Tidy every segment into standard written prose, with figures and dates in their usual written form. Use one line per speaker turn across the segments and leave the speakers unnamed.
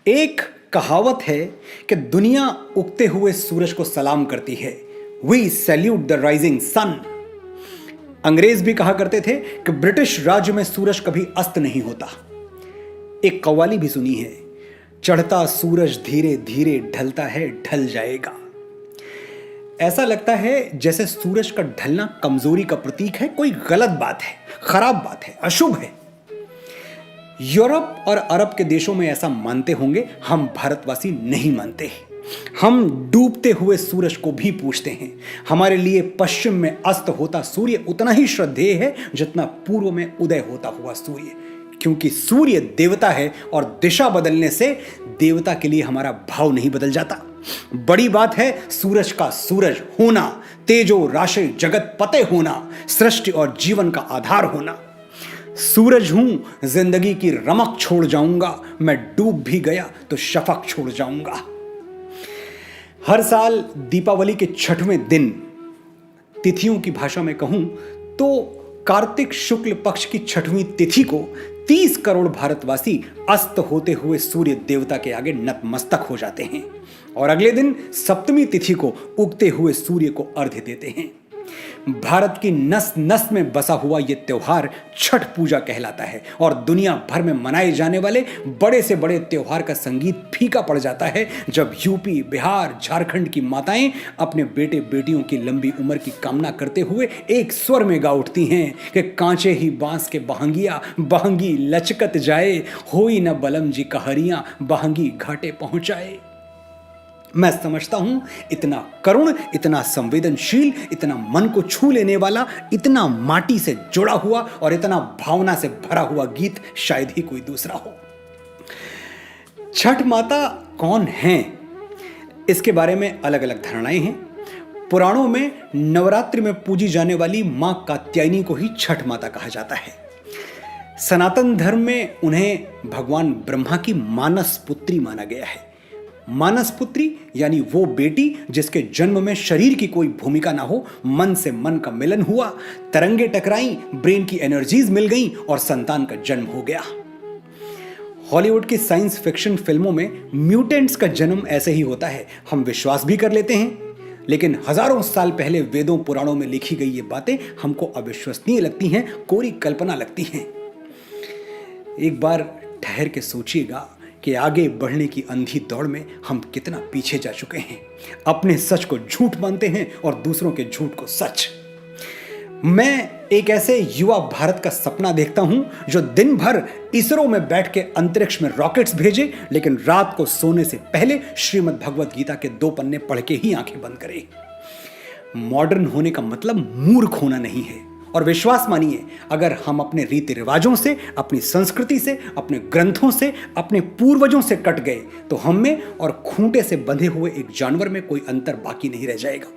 एक कहावत है कि दुनिया उगते हुए सूरज को सलाम करती है। We salute the rising sun. अंग्रेज भी कहा करते थे कि ब्रिटिश राज्य में सूरज कभी अस्त नहीं होता। एक कव्वाली भी सुनी है, चढ़ता सूरज धीरे धीरे ढलता है, ढल जाएगा। ऐसा लगता है जैसे सूरज का ढलना कमजोरी का प्रतीक है, कोई गलत बात है, खराब बात है, अशुभ है। यूरोप और अरब के देशों में ऐसा मानते होंगे, हम भारतवासी नहीं मानते। हम डूबते हुए सूरज को भी पूछते हैं। हमारे लिए पश्चिम में अस्त होता सूर्य उतना ही श्रद्धेय है जितना पूर्व में उदय होता हुआ सूर्य, क्योंकि सूर्य देवता है और दिशा बदलने से देवता के लिए हमारा भाव नहीं बदल जाता। बड़ी बात है सूरज का सूरज होना, तेजो राशि जगत पते होना, सृष्टि और जीवन का आधार होना। सूरज हूं, जिंदगी की रमक छोड़ जाऊंगा, मैं डूब भी गया तो शफक छोड़ जाऊंगा। हर साल दीपावली के 6वें दिन, तिथियों की भाषा में कहूं तो कार्तिक शुक्ल पक्ष की 6वीं तिथि को 30 करोड़ भारतवासी अस्त होते हुए सूर्य देवता के आगे नतमस्तक हो जाते हैं और अगले दिन 7वीं तिथि को उगते हुए सूर्य को अर्घ्य देते हैं। भारत की नस नस में बसा हुआ यह त्योहार छठ पूजा कहलाता है और दुनिया भर में मनाए जाने वाले बड़े से बड़े त्योहार का संगीत फीका पड़ जाता है जब यूपी, बिहार, झारखंड की माताएं अपने बेटे बेटियों की लंबी उम्र की कामना करते हुए एक स्वर में गा उठती हैं कि कांचे ही बांस के बहंगिया, बहंगी लचकत जाए, होई न बलम जी कहरियां, बहंगी घाटे पहुंचाए। मैं समझता हूं इतना करुण, इतना संवेदनशील, इतना मन को छू लेने वाला, इतना माटी से जुड़ा हुआ और इतना भावना से भरा हुआ गीत शायद ही कोई दूसरा हो। छठ माता कौन हैं, इसके बारे में अलग अलग धारणाएं हैं। पुराणों में नवरात्रि में पूजी जाने वाली मां कात्यायनी को ही छठ माता कहा जाता है। सनातन धर्म में उन्हें भगवान ब्रह्मा की मानस पुत्री माना गया है। मानस पुत्री यानी वो बेटी जिसके जन्म में शरीर की कोई भूमिका ना हो, मन से मन का मिलन हुआ, तरंगे टकराई, ब्रेन की एनर्जीज मिल गई और संतान का जन्म हो गया। हॉलीवुड की साइंस फिक्शन फिल्मों में म्यूटेंट्स का जन्म ऐसे ही होता है, हम विश्वास भी कर लेते हैं, लेकिन हजारों साल पहले वेदों पुराणों में लिखी गई ये बातें हमको अविश्वसनीय लगती हैं, कोरी कल्पना लगती हैं। एक बार ठहर के सोचिएगा कि आगे बढ़ने की अंधी दौड़ में हम कितना पीछे जा चुके हैं। अपने सच को झूठ मानते हैं और दूसरों के झूठ को सच। मैं एक ऐसे युवा भारत का सपना देखता हूं जो दिन भर इसरो में बैठ के अंतरिक्ष में रॉकेट्स भेजे, लेकिन रात को सोने से पहले श्रीमद् भगवत गीता के 2 पन्ने पढ़ के ही आंखें बंद करे। मॉडर्न होने का मतलब मूर्ख होना नहीं है। और विश्वास मानिए, अगर हम अपने रीति रिवाजों से, अपनी संस्कृति से, अपने ग्रंथों से, अपने पूर्वजों से कट गए तो हम में और खूंटे से बंधे हुए एक जानवर में कोई अंतर बाकी नहीं रह जाएगा।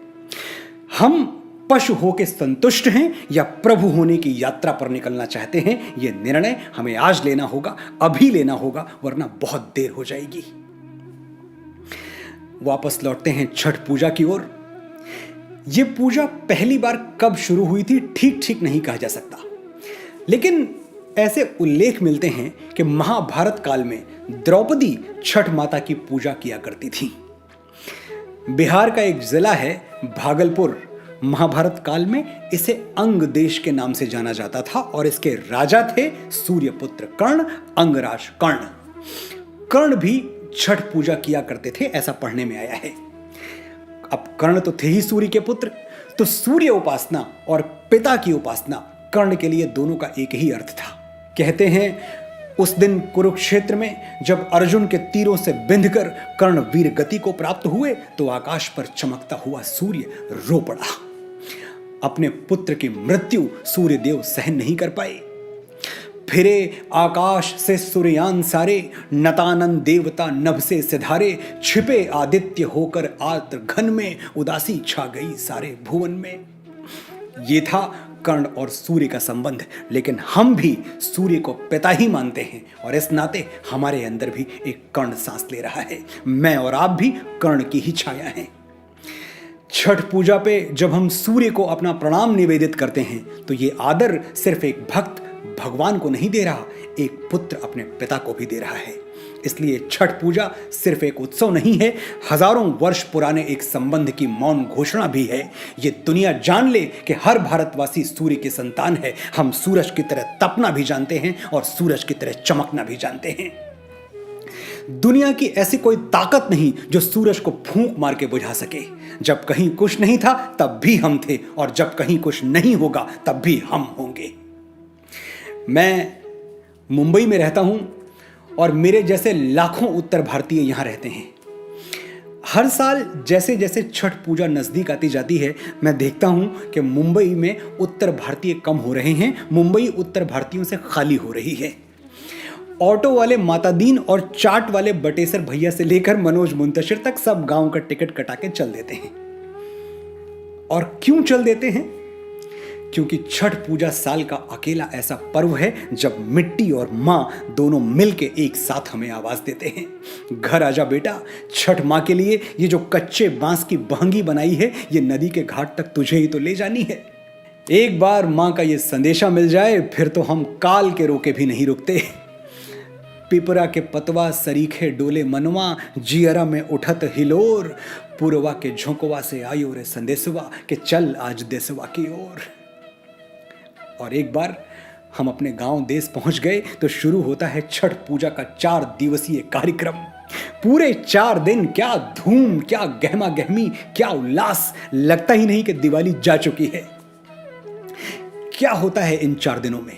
हम पशु होकर संतुष्ट हैं या प्रभु होने की यात्रा पर निकलना चाहते हैं, यह निर्णय हमें आज लेना होगा, अभी लेना होगा, वरना बहुत देर हो जाएगी। वापस लौटते हैं छठ पूजा की ओर। यह पूजा पहली बार कब शुरू हुई थी ठीक नहीं कहा जा सकता, लेकिन ऐसे उल्लेख मिलते हैं कि महाभारत काल में द्रौपदी छठ माता की पूजा किया करती थी। बिहार का एक जिला है भागलपुर, महाभारत काल में इसे अंग देश के नाम से जाना जाता था और इसके राजा थे सूर्यपुत्र कर्ण, अंगराज कर्ण। कर्ण भी छठ पूजा किया करते थे, ऐसा पढ़ने में आया है। अब कर्ण तो थे ही सूर्य के पुत्र, तो सूर्य उपासना और पिता की उपासना कर्ण के लिए दोनों का एक ही अर्थ था। कहते हैं उस दिन कुरुक्षेत्र में जब अर्जुन के तीरों से बिंधकर कर्ण वीर गति को प्राप्त हुए तो आकाश पर चमकता हुआ सूर्य रो पड़ा। अपने पुत्र की मृत्यु सूर्यदेव सहन नहीं कर पाए। फिरे आकाश से सूर्यान सारे, नतानन देवता नभ से सिधारे, छिपे आदित्य होकर आर्द्र घन में, उदासी छा गई सारे भुवन में। ये था कर्ण और सूर्य का संबंध, लेकिन हम भी सूर्य को पिता ही मानते हैं और इस नाते हमारे अंदर भी एक कर्ण सांस ले रहा है। मैं और आप भी कर्ण की ही छाया हैं। छठ पूजा पे जब हम सूर्य को अपना प्रणाम निवेदित करते हैं तो ये आदर सिर्फ एक भक्त भगवान को नहीं दे रहा, एक पुत्र अपने पिता को भी दे रहा है। इसलिए छठ पूजा सिर्फ एक उत्सव नहीं है, हजारों वर्ष पुराने एक संबंध की मौन घोषणा भी है। ये दुनिया जान ले कि हर भारतवासी सूर्य के संतान है। हम सूरज की तरह तपना भी जानते हैं और सूरज की तरह चमकना भी जानते हैं। दुनिया की ऐसी कोई ताकत नहीं जो सूरज को फूंक मार के बुझा सके। जब कहीं कुछ नहीं था तब भी हम थे, और जब कहीं कुछ नहीं होगा तब भी हम होंगे। मैं मुंबई में रहता हूं और मेरे जैसे लाखों उत्तर भारतीय यहां रहते हैं। हर साल जैसे जैसे छठ पूजा नजदीक आती जाती है, मैं देखता हूं कि मुंबई में उत्तर भारतीय कम हो रहे हैं। मुंबई उत्तर भारतीयों से खाली हो रही है। ऑटो वाले मातादीन और चाट वाले बटेसर भैया से लेकर मनोज मुंतशिर तक सब गांव का टिकट कटा के चल देते हैं। और क्यों चल देते हैं? क्योंकि छठ पूजा साल का अकेला ऐसा पर्व है जब मिट्टी और मां दोनों मिलके एक साथ हमें आवाज देते हैं, घर आजा बेटा, छठ मां के लिए ये जो कच्चे बांस की बहंगी बनाई है, ये नदी के घाट तक तुझे ही तो ले जानी है। एक बार मां का ये संदेशा मिल जाए फिर तो हम काल के रोके भी नहीं रुकते। पिपरा के पतवा सरीखे डोले मनवा, जियरा में उठत हिलोर, पुरवा के झोंकवा से आयो रे संदेशवा के चल आज देशवा की ओर। और एक बार हम अपने गांव देश पहुंच गए तो शुरू होता है छठ पूजा का 4 दिवसीय कार्यक्रम। पूरे 4 दिन क्या धूम, क्या गहमा गहमी, क्या उल्लास, लगता ही नहीं कि दिवाली जा चुकी है। क्या होता है इन 4 दिनों में,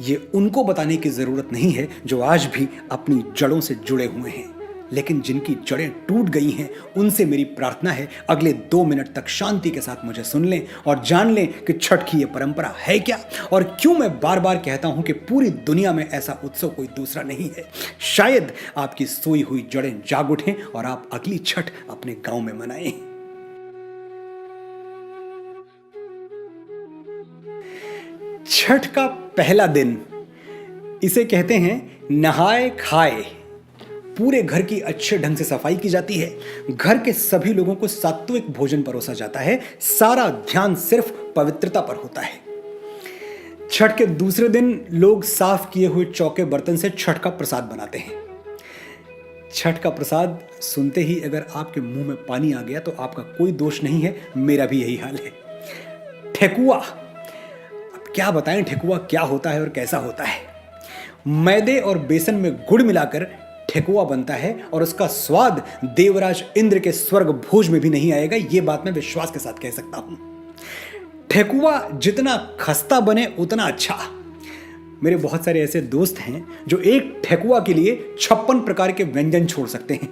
ये उनको बताने की जरूरत नहीं है जो आज भी अपनी जड़ों से जुड़े हुए हैं। लेकिन जिनकी जड़ें टूट गई हैं उनसे मेरी प्रार्थना है अगले 2 मिनट तक शांति के साथ मुझे सुन लें और जान लें कि छठ की ये परंपरा है क्या और क्यों मैं बार बार कहता हूं कि पूरी दुनिया में ऐसा उत्सव कोई दूसरा नहीं है। शायद आपकी सोई हुई जड़ें जाग उठें और आप अगली छठ अपने गांव में मनाएं। छठ का पहला दिन, इसे कहते हैं नहाए खाए। पूरे घर की अच्छे ढंग से सफाई की जाती है। घर के सभी लोगों को सात्विक भोजन परोसा जाता है। सारा ध्यान सिर्फ पवित्रता पर होता है। छठ के दूसरे दिन लोग साफ किए हुए चौके बर्तन से छठ का प्रसाद बनाते हैं। छठ का प्रसाद सुनते ही अगर आपके मुंह में पानी आ गया तो आपका कोई दोष नहीं है, मेरा भी यही हाल है। ठेकुआ, अब क्या बताएं ठेकुआ क्या होता है और कैसा होता है। मैदे और बेसन में गुड़ मिलाकर ठेकुआ बनता है और उसका स्वाद देवराज इंद्र के स्वर्ग भोज में भी नहीं आएगा, यह बात मैं विश्वास के साथ कह सकता हूं। ठेकुआ जितना खस्ता बने उतना अच्छा। मेरे बहुत सारे ऐसे दोस्त हैं जो एक ठेकुआ के लिए 56 प्रकार के व्यंजन छोड़ सकते हैं।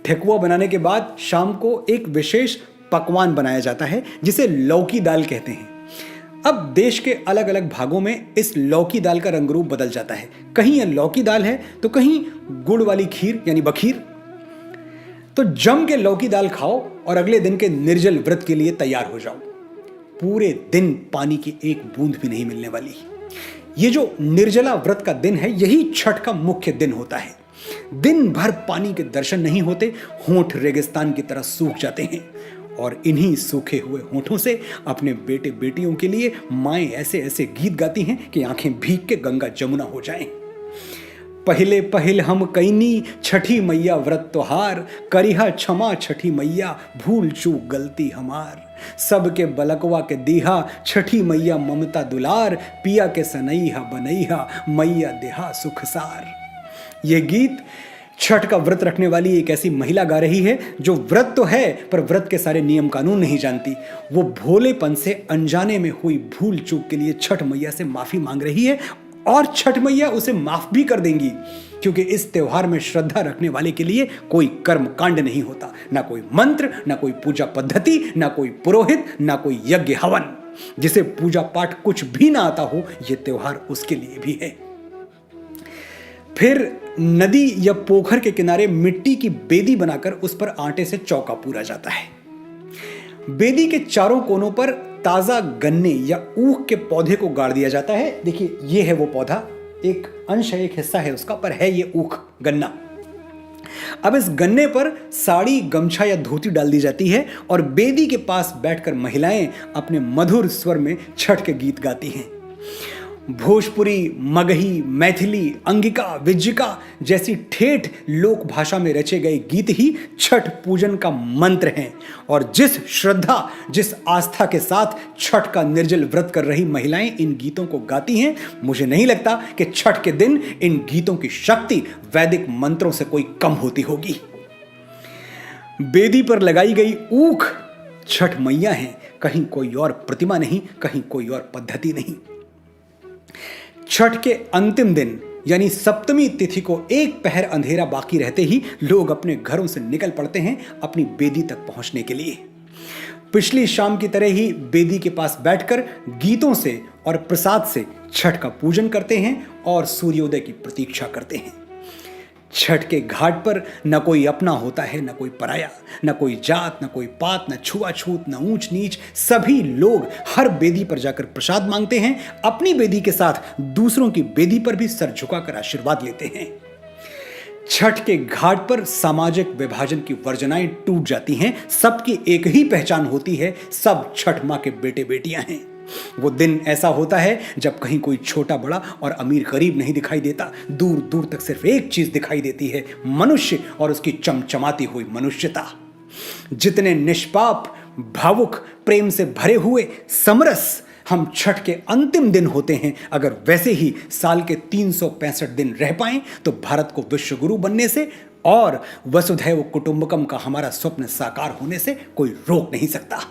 ठेकुआ बनाने के बाद शाम को एक विशेष पकवान बनाया जाता है जिसे लौकी दाल कहते हैं। अब देश के अलग अलग भागों में इस लौकी दाल का रंग रूप बदल जाता है। कहीं यह लौकी दाल है तो कहीं गुड़ वाली खीर यानी बखीर। तो जम के लौकी दाल खाओ और अगले दिन के निर्जल व्रत के लिए तैयार हो जाओ। पूरे दिन पानी की एक बूंद भी नहीं मिलने वाली। ये जो निर्जला व्रत का दिन है यही छठ का मुख्य दिन होता है। दिन भर पानी के दर्शन नहीं होते, होंठ रेगिस्तान की तरह सूख जाते हैं और इन्हीं सूखे हुए होंठों से अपने बेटे बेटियों के लिए माएं ऐसे ऐसे गीत गाती हैं कि आंखें भीग के गंगा जमुना हो जाएं। पहले पहल हम कैनी छठी मैया व्रत त्योहार, करिहा क्षमा छठी मैया भूल चूक गलती हमार। सबके बलकवा के दीहा छठी मैया ममता दुलार, पिया के सनैहा बनैहा मैया देहा सुखसार। ये गीत छठ का व्रत रखने वाली एक ऐसी महिला गा रही है जो व्रत तो है पर व्रत के सारे नियम कानून नहीं जानती। वो भोलेपन से अनजाने में हुई भूल चूक के लिए छठ मैया से माफी मांग रही है और छठ मैया उसे माफ भी कर देंगी, क्योंकि इस त्योहार में श्रद्धा रखने वाले के लिए कोई कर्म कांड नहीं होता, ना कोई मंत्र, ना कोई पूजा पद्धति, ना कोई पुरोहित, ना कोई यज्ञ हवन। जिसे पूजा पाठ कुछ भी ना आता हो, यह त्योहार उसके लिए भी है। फिर नदी या पोखर के किनारे मिट्टी की बेदी बनाकर उस पर आटे से चौका पूरा जाता है। बेदी के चारों कोनों पर ताजा गन्ने या ऊख के पौधे को गाड़ दिया जाता है। देखिए ये है वो पौधा, एक अंश है, एक हिस्सा है उसका, पर है ये ऊख गन्ना। अब इस गन्ने पर साड़ी, गमछा या धोती डाल दी जाती है और बेदी के पास बैठकर महिलाएं अपने मधुर स्वर में छठ के गीत गाती हैं। भोजपुरी, मगही, मैथिली, अंगिका, विज्जिका जैसी ठेठ लोक भाषा में रचे गए गीत ही छठ पूजन का मंत्र हैं। और जिस श्रद्धा, जिस आस्था के साथ छठ का निर्जल व्रत कर रही महिलाएं इन गीतों को गाती हैं, मुझे नहीं लगता कि छठ के दिन इन गीतों की शक्ति वैदिक मंत्रों से कोई कम होती होगी। बेदी पर लगाई गई ऊख छठ मैया है, कहीं कोई और प्रतिमा नहीं, कहीं कोई और पद्धति नहीं। छठ के अंतिम दिन यानी सप्तमी तिथि को एक पहर अंधेरा बाकी रहते ही लोग अपने घरों से निकल पड़ते हैं अपनी बेदी तक पहुंचने के लिए। पिछली शाम की तरह ही बेदी के पास बैठकर गीतों से और प्रसाद से छठ का पूजन करते हैं और सूर्योदय की प्रतीक्षा करते हैं। छठ के घाट पर न कोई अपना होता है, न कोई पराया, न कोई जात, न कोई पात, न छुआछूत, न ऊंच नीच। सभी लोग हर बेदी पर जाकर प्रसाद मांगते हैं, अपनी बेदी के साथ दूसरों की बेदी पर भी सर झुकाकर आशीर्वाद लेते हैं। छठ के घाट पर सामाजिक विभाजन की वर्जनाएं टूट जाती हैं। सबकी एक ही पहचान होती है, सब छठ मां के बेटे बेटियां हैं। वो दिन ऐसा होता है जब कहीं कोई छोटा बड़ा और अमीर गरीब नहीं दिखाई देता, दूर दूर तक सिर्फ एक चीज दिखाई देती है, मनुष्य और उसकी चमचमाती हुई मनुष्यता। जितने निष्पाप, भावुक, प्रेम से भरे हुए, समरस हम छठ के अंतिम दिन होते हैं, अगर वैसे ही साल के 365 दिन रह पाएं तो भारत को विश्व गुरु बनने से और वसुधैव कुटुंबकम का हमारा स्वप्न साकार होने से कोई रोक नहीं सकता।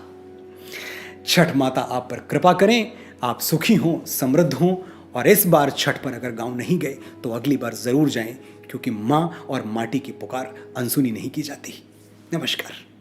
छठ माता आप पर कृपा करें, आप सुखी हों, समृद्ध हों, और इस बार छठ पर अगर गांव नहीं गए तो अगली बार जरूर जाएं, क्योंकि मां और माटी की पुकार अनसुनी नहीं की जाती। नमस्कार।